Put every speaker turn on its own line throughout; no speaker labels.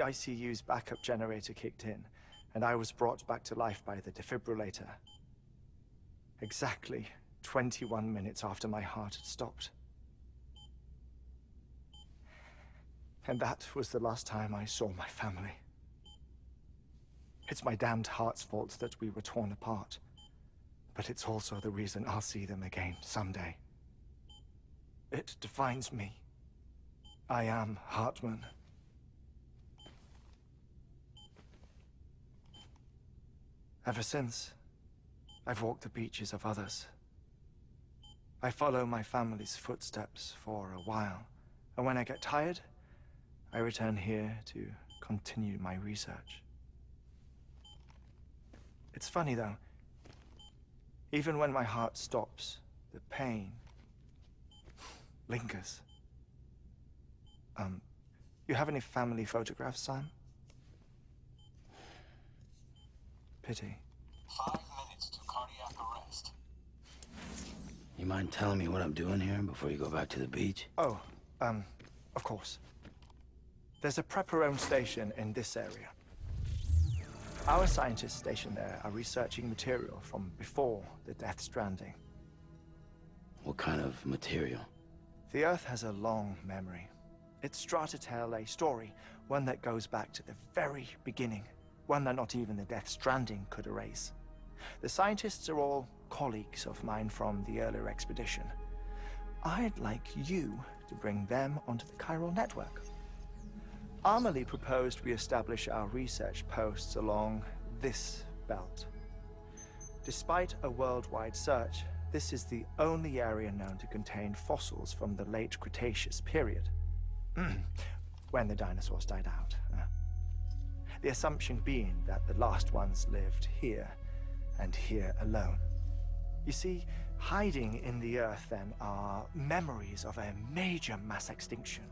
ICU's backup generator kicked in, and I was brought back to life by the defibrillator. Exactly 21 minutes after my heart had stopped. And that was the last time I saw my family. It's my damned heart's fault that we were torn apart. But it's also the reason I'll see them again someday. It defines me. I am Hartman. Ever since, I've walked the beaches of others. I follow my family's footsteps for a while, and when I get tired, I return here to continue my research. It's funny though, even when my heart stops, the pain lingers. You have any family photographs, Sam? Pity.
5 minutes to cardiac arrest.
You mind telling me what I'm doing here before you go back to the beach?
Oh, of course. There's a prepper-owned station in this area. Our scientists stationed there are researching material from before the Death Stranding.
What kind of material?
The Earth has a long memory. It's trying to tell a story, one that goes back to the very beginning, one that not even the Death Stranding could erase. The scientists are all colleagues of mine from the earlier expedition. I'd like you to bring them onto the chiral network. Amelie proposed we establish our research posts along this belt. Despite a worldwide search, this is the only area known to contain fossils from the late Cretaceous period, when the dinosaurs died out. The assumption being that the last ones lived here, and here alone. You see, hiding in the Earth then are memories of a major mass extinction.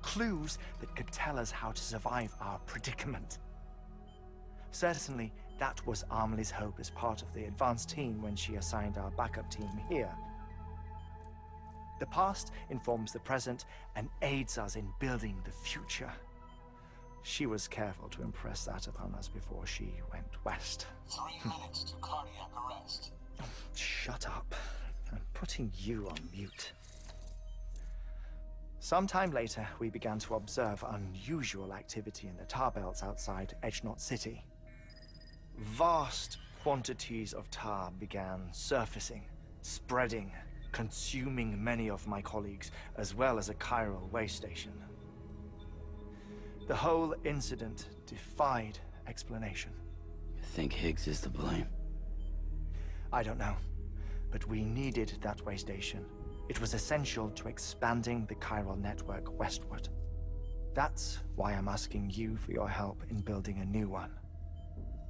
Clues that could tell us how to survive our predicament. Certainly, that was Amelie's hope as part of the advanced team when she assigned our backup team here. The past informs the present and aids us in building the future. She was careful to impress that upon us before she went west.
3 minutes to cardiac arrest.
Shut up. I'm putting you on mute. Sometime later, we began to observe unusual activity in the tar belts outside Edgenot City. Vast quantities of tar began surfacing, spreading, consuming many of my colleagues, as well as a chiral way station. The whole incident defied explanation.
You think Higgs is to blame?
I don't know, but we needed that way station. It was essential to expanding the chiral network westward. That's why I'm asking you for your help in building a new one.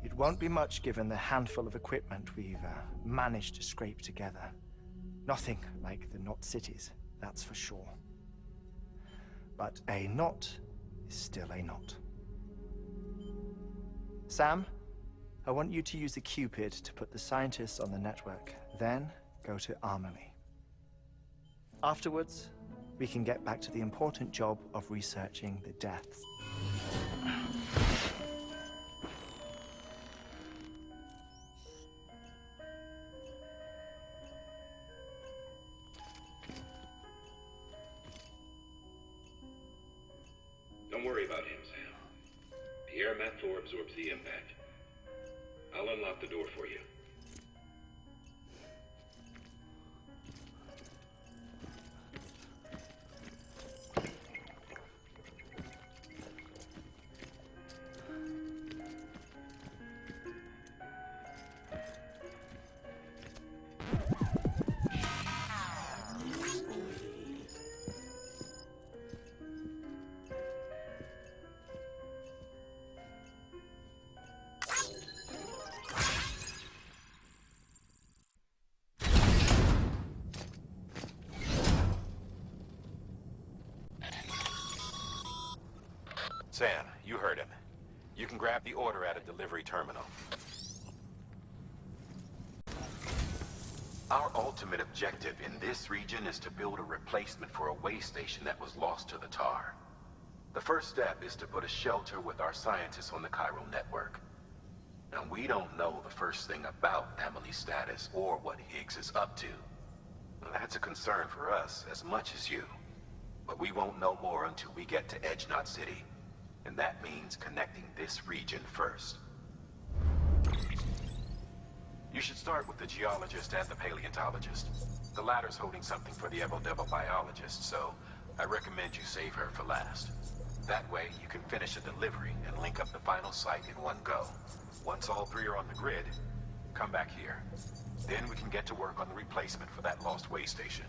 It won't be much given the handful of equipment we've managed to scrape together. Nothing like the knot cities, that's for sure. But a knot is still a knot. Sam, I want you to use the Cupid to put the scientists on the network, then go to Amelie. Afterwards, we can get back to the important job of researching the deaths.
Don't worry about him, Sam. The air mat floor absorbs the impact. I'll unlock the door for you.
Sam, you heard him. You can grab the order at a delivery terminal. Our ultimate objective in this region is to build a replacement for a way station that was lost to the tar.
The first step is to put a shelter with our scientists on the Cairo network. Now, we don't know the first thing about Emily's status or what Higgs is up to. Well, that's a concern for us as much as you. But we won't know more until we get to Edge Knot City. And that means connecting this region first. You should start with the geologist and the paleontologist. The latter's holding something for the Evo-Devo biologist, so I recommend you save her for last. That way, you can finish a delivery and link up the final site in one go. Once all three are on the grid, come back here. Then we can get to work on the replacement for that lost way station.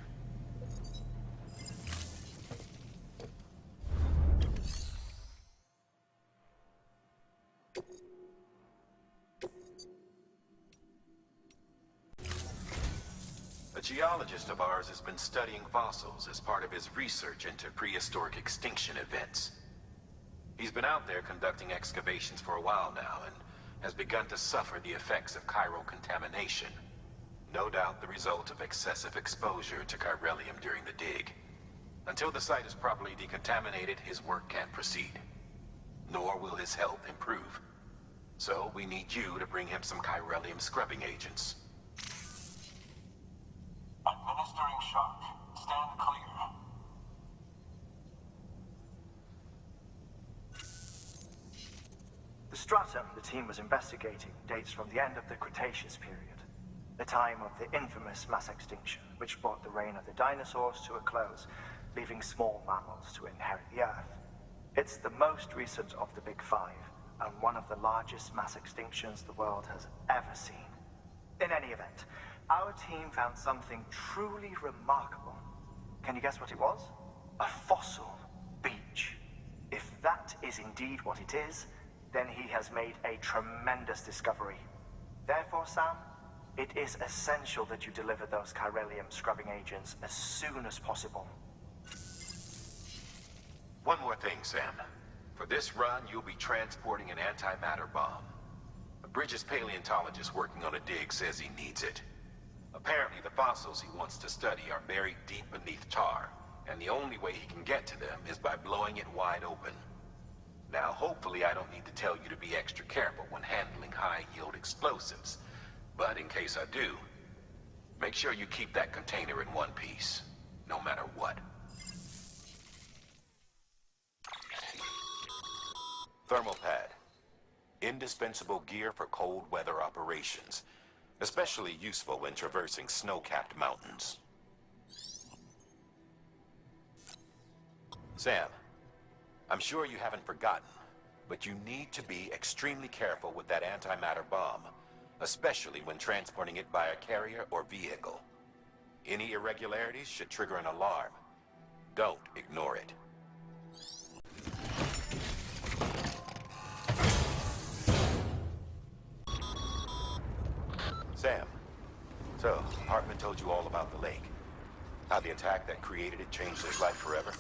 A geologist of ours has been studying fossils as part of his research into prehistoric extinction events. He's been out there conducting excavations for a while now and has begun to suffer the effects of chiral contamination. No doubt the result of excessive exposure to chiralium during the dig. Until the site is properly decontaminated, his work can't proceed. Nor will his health improve. So we need you to bring him some chiralium scrubbing agents.
Administering shock. Stand clear.
The stratum the team was investigating dates from the end of the Cretaceous period, the time of the infamous mass extinction, which brought the reign of the dinosaurs to a close, leaving small mammals to inherit the Earth. It's the most recent of the Big Five, and one of the largest mass extinctions the world has ever seen. In any event, our team found something truly remarkable. Can you guess what it was? A fossil beach. If that is indeed what it is, then he has made a tremendous discovery. Therefore, Sam, it is essential that you deliver those chiralium scrubbing agents as soon as possible.
One more thing, Sam. For this run, you'll be transporting an antimatter bomb. A Bridges paleontologist working on a dig says he needs it. Apparently, the fossils he wants to study are buried deep beneath tar, and the only way he can get to them is by blowing it wide open. Now, hopefully I don't need to tell you to be extra careful when handling high-yield explosives. But in case I do, make sure you keep that container in one piece, no matter what. Thermal pad. Indispensable gear for cold weather operations. Especially useful when traversing snow-capped mountains. Sam, I'm sure you haven't forgotten, but you need to be extremely careful with that antimatter bomb, especially when transporting it by a carrier or vehicle. Any irregularities should trigger an alarm. Don't ignore it. Sam, so Hartman told you all about the lake. How the attack that created it changed his life forever.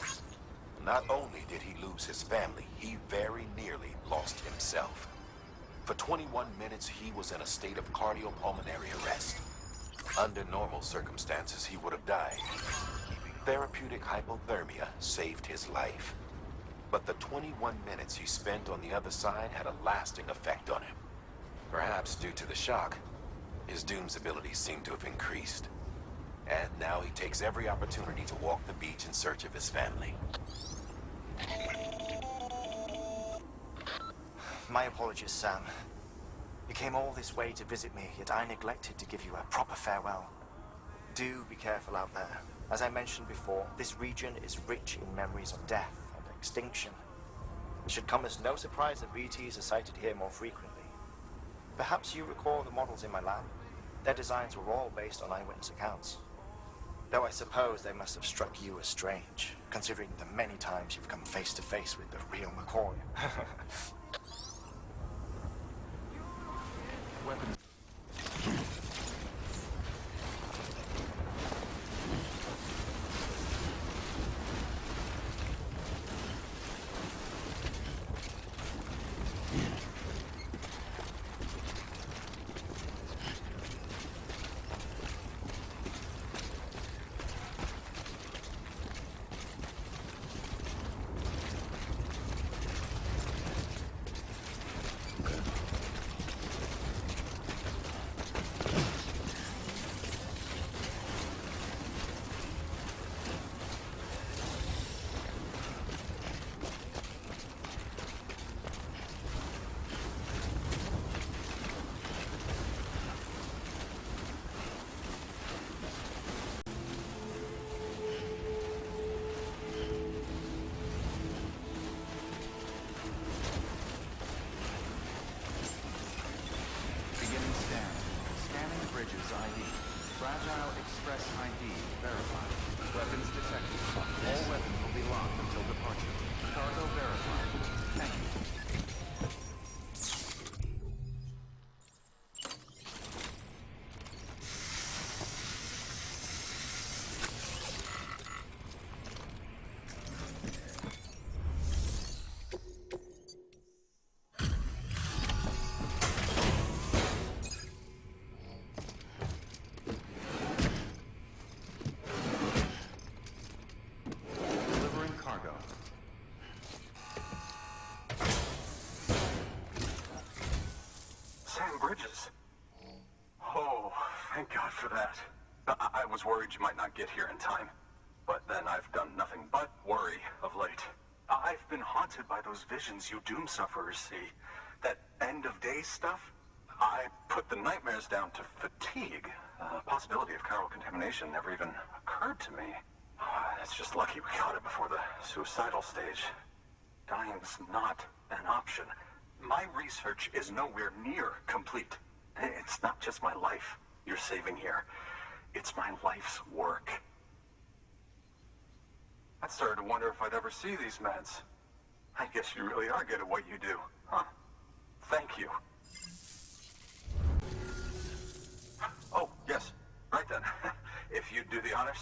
Not only did he lose his family, he very nearly lost himself. For 21 minutes, he was in a state of cardiopulmonary arrest. Under normal circumstances, he would have died. Therapeutic hypothermia saved his life. But the 21 minutes he spent on the other side had a lasting effect on him. Perhaps due to the shock, his Doom's abilities seem to have increased. And now he takes every opportunity to walk the beach in search of his family.
My apologies, Sam. You came all this way to visit me, yet I neglected to give you a proper farewell. Do be careful out there. As I mentioned before, this region is rich in memories of death and extinction. It should come as no surprise that BTs are sighted here more frequently. Perhaps you recall the models in my lab? Their designs were all based on eyewitness accounts. Though I suppose they must have struck you as strange, considering the many times you've come face to face with the real McCoy. Weapon.
Bridges ID. Fragile Express ID verified. Weapons detected. All weapons will be locked until departure. Cargo verified. Thank you. Delivering cargo.
Sam Bridges. Oh, thank God for that. I was worried you might not get here in time. But then I've done nothing but worry of late. I've been haunted by those visions you doom sufferers see. That end of day stuff. I put the nightmares down to fatigue. The possibility of chiral contamination never even occurred to me. It's just lucky we caught it before the suicidal stage. Dying's not an option. My research is nowhere near complete. It's not just my life you're saving here. It's my life's work. I started to wonder if I'd ever see these meds. I guess you really are good at what you do, huh? Thank you. Oh, yes. Right then. If you'd do the honors.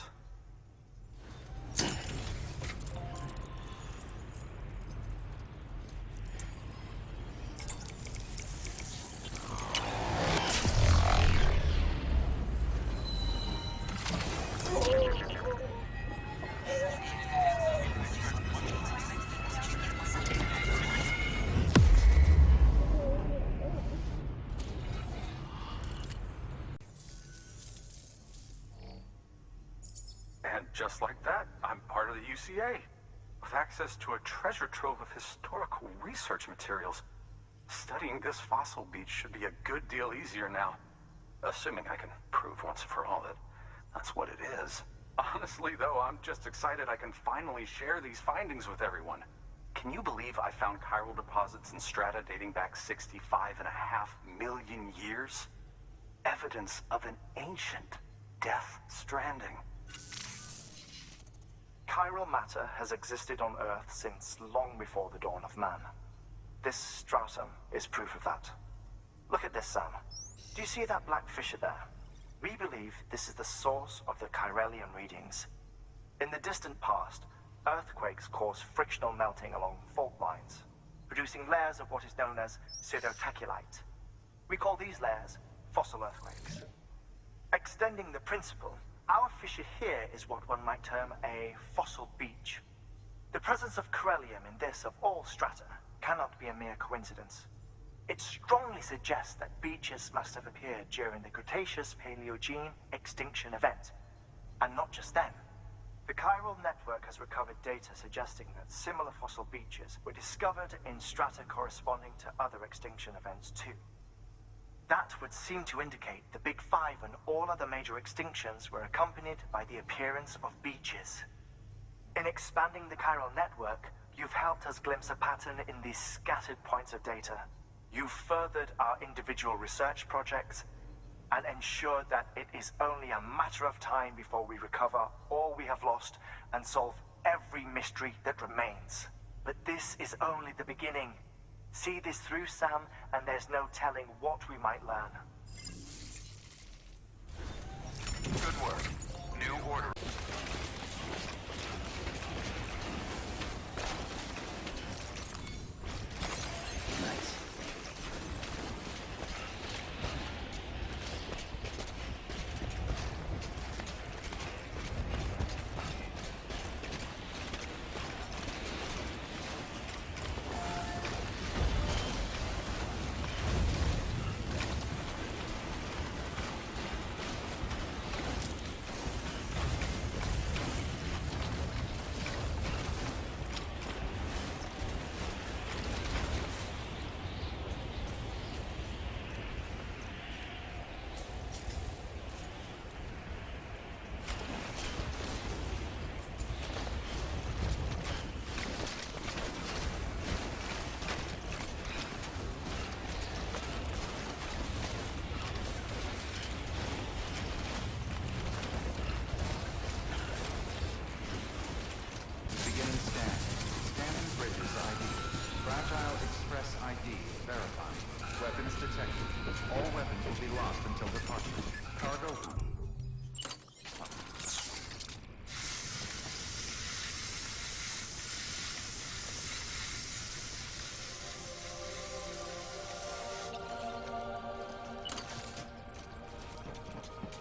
And just like that, I'm part of the UCA, with access to a treasure trove of historical research materials. Studying this fossil beach should be a good deal easier now, assuming I can prove once and for all that that's what it is. Honestly, though, I'm just excited I can finally share these findings with everyone. Can you believe I found chiral deposits in strata dating back 65.5 million years? Evidence of an ancient death stranding.
Chiral matter has existed on Earth since long before the dawn of man. This stratum is proof of that. Look at this, Sam. Do you see that black fissure there? We believe this is the source of the Chiralian readings. In the distant past, earthquakes caused frictional melting along fault lines, producing layers of what is known as pseudotaculite. We call these layers fossil earthquakes. Extending the principle, our fissure here is what one might term a fossil beach. The presence of Corellium in this of all strata cannot be a mere coincidence. It strongly suggests that beaches must have appeared during the Cretaceous-Paleogene extinction event. And not just then. The chiral network has recovered data suggesting that similar fossil beaches were discovered in strata corresponding to other extinction events too. That would seem to indicate the Big Five and all other major extinctions were accompanied by the appearance of beaches. In expanding the chiral network, you've helped us glimpse a pattern in these scattered points of data. You've furthered our individual research projects and ensured that it is only a matter of time before we recover all we have lost and solve every mystery that remains. But this is only the beginning. See this through, Sam, and there's no telling what we might learn.
Good work. New order.
Nice.
be lost until departure. Cargo...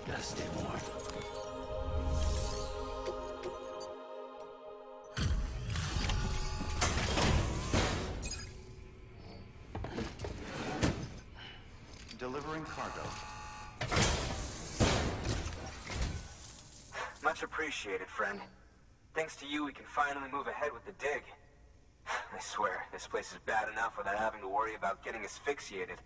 Gotta stay warm.
Delivering cargo.
Much appreciated, friend. Thanks to you, we can finally move ahead with the dig. I swear, this place is bad enough without having to worry about getting asphyxiated.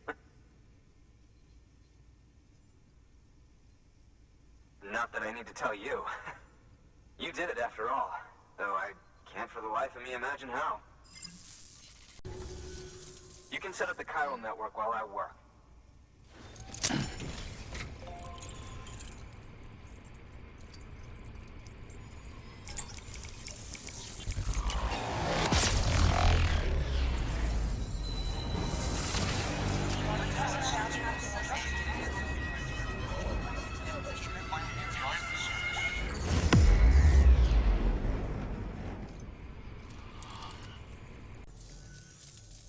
Not that I need to tell you. You did it after all, though I can't for the life of me imagine how. You can set up the chiral network while I work.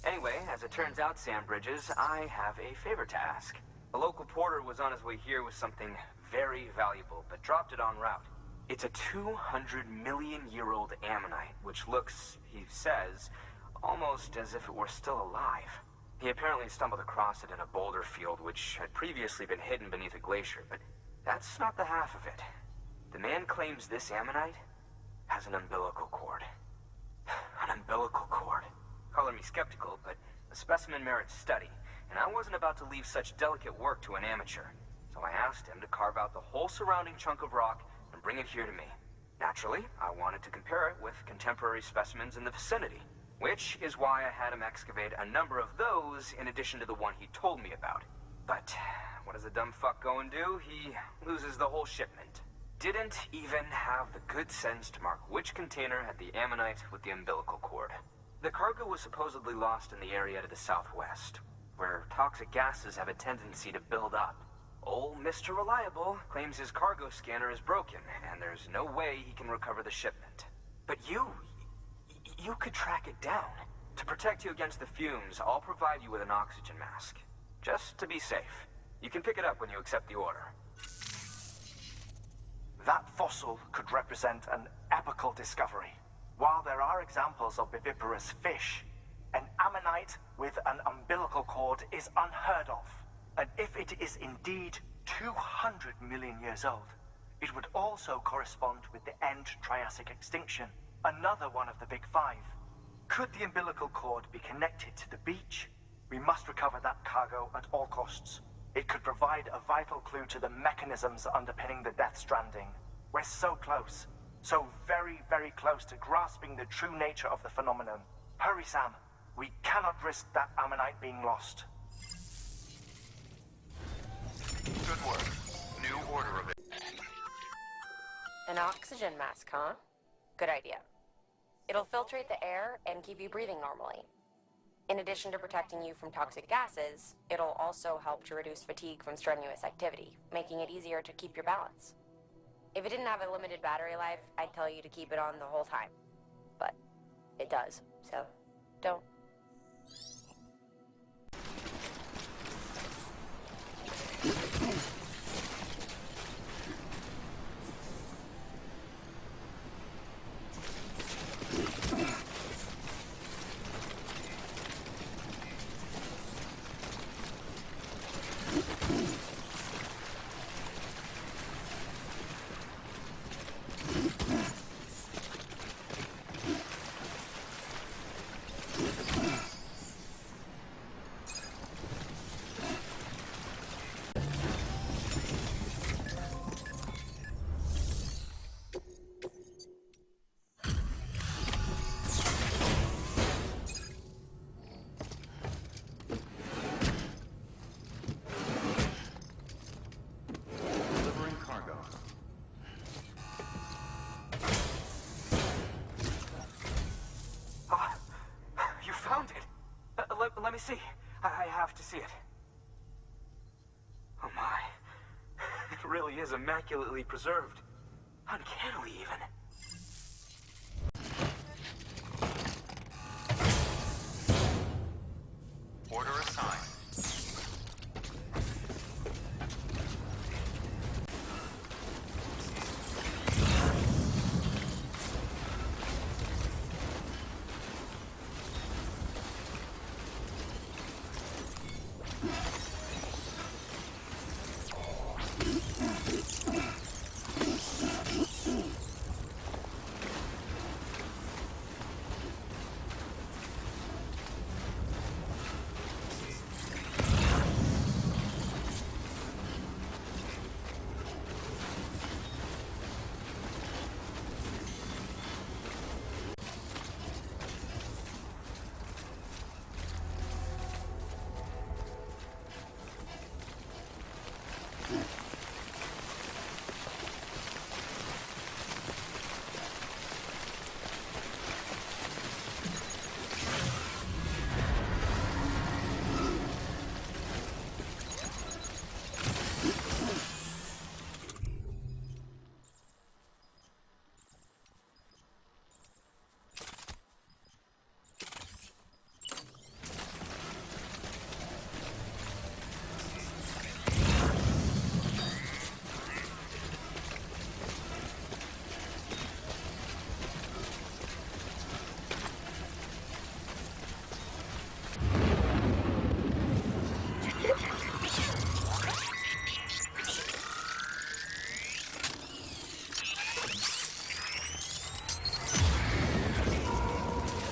Anyway, as it turns out, Sam Bridges, I have a favor to ask. A local porter was on his way here with something very valuable, but dropped it en route. It's a 200-million-year-old ammonite, which looks, he says, almost as if it were still alive. He apparently stumbled across it in a boulder field, which had previously been hidden beneath a glacier, but that's not the half of it. The man claims this ammonite has an umbilical cord. An umbilical cord. Color me skeptical, but the specimen merits study, and I wasn't about to leave such delicate work to an amateur. So I asked him to carve out the whole surrounding chunk of rock and bring it here to me. Naturally, I wanted to compare it with contemporary specimens in the vicinity, which is why I had him excavate a number of those in addition to the one he told me about. But what does a dumb fuck go and do? He loses the whole shipment. Didn't even have the good sense to mark which container had the ammonite with the umbilical cord. The cargo was supposedly lost in the area to the southwest, where toxic gases have a tendency to build up. Old Mr. Reliable claims his cargo scanner is broken, and there's no way he can recover the shipment. But you could track it down. To protect you against the fumes, I'll provide you with an oxygen mask. Just to be safe. You can pick it up when you accept the order.
That fossil could represent an epochal discovery. While there are examples of viviparous fish, an ammonite with an umbilical cord is unheard of. And if it is indeed 200 million years old, it would also correspond with the end Triassic extinction, another one of the big five. Could the umbilical cord be connected to the beach? We must recover that cargo at all costs. It could provide a vital clue to the mechanisms underpinning the Death Stranding. We're so close. So very, very close to grasping the true nature of the phenomenon. Hurry, Sam. We cannot risk that ammonite being lost.
Good work. New order of it.
An oxygen mask, huh? Good idea. It'll filtrate the air and keep you breathing normally. In addition to protecting you from toxic gases, it'll also help to reduce fatigue from strenuous activity, making it easier to keep your balance. If it didn't have a limited battery life, I'd tell you to keep it on the whole time. But it does, so don't.
Delivering cargo.
Ah, you found it. Let me see. I have to see it. Oh
really is immaculately preserved. Uncannily, even.
Order assigned.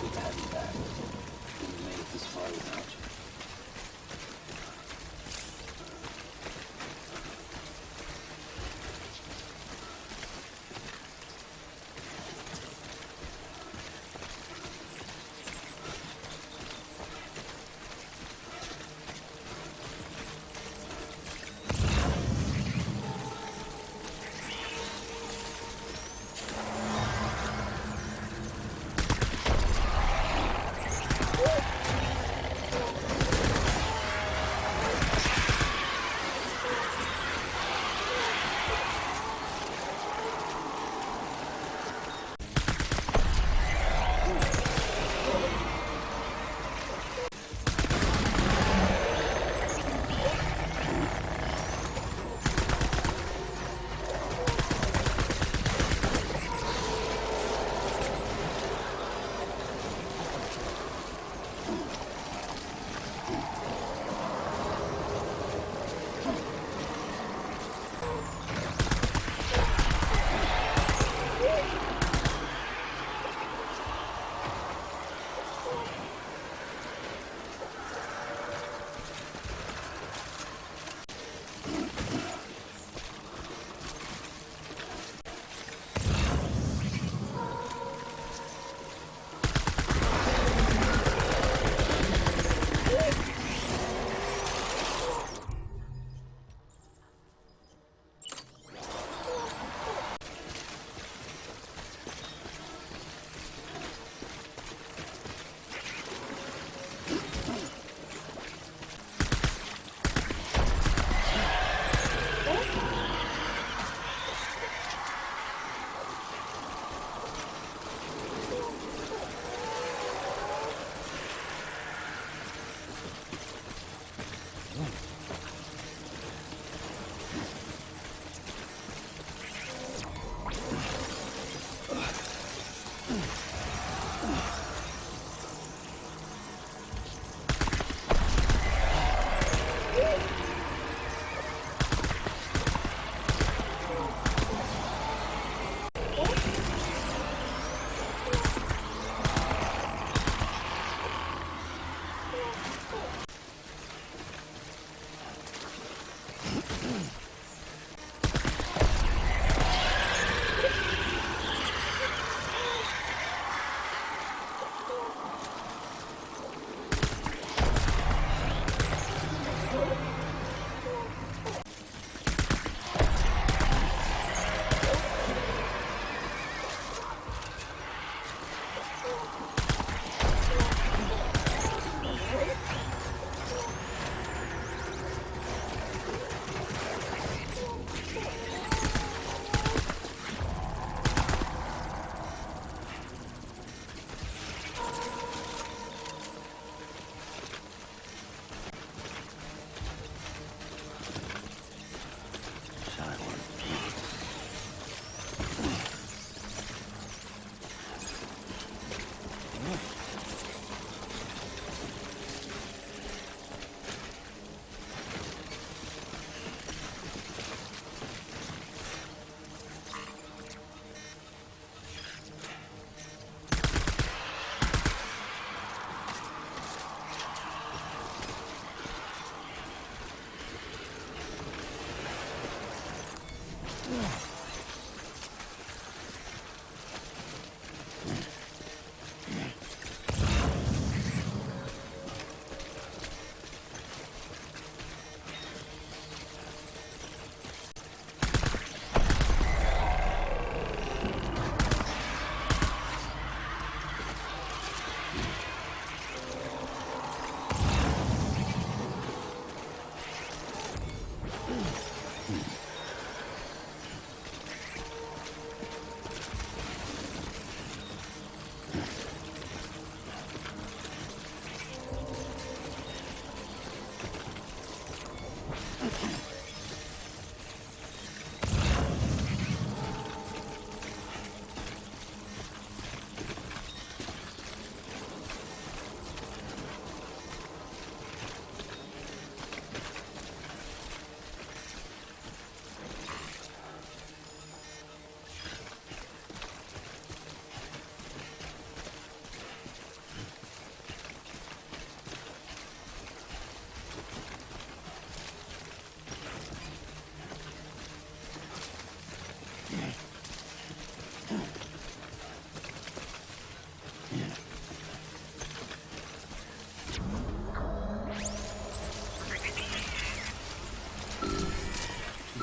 Good to have you back. We made it this far without you.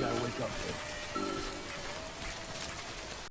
gotta wake up here.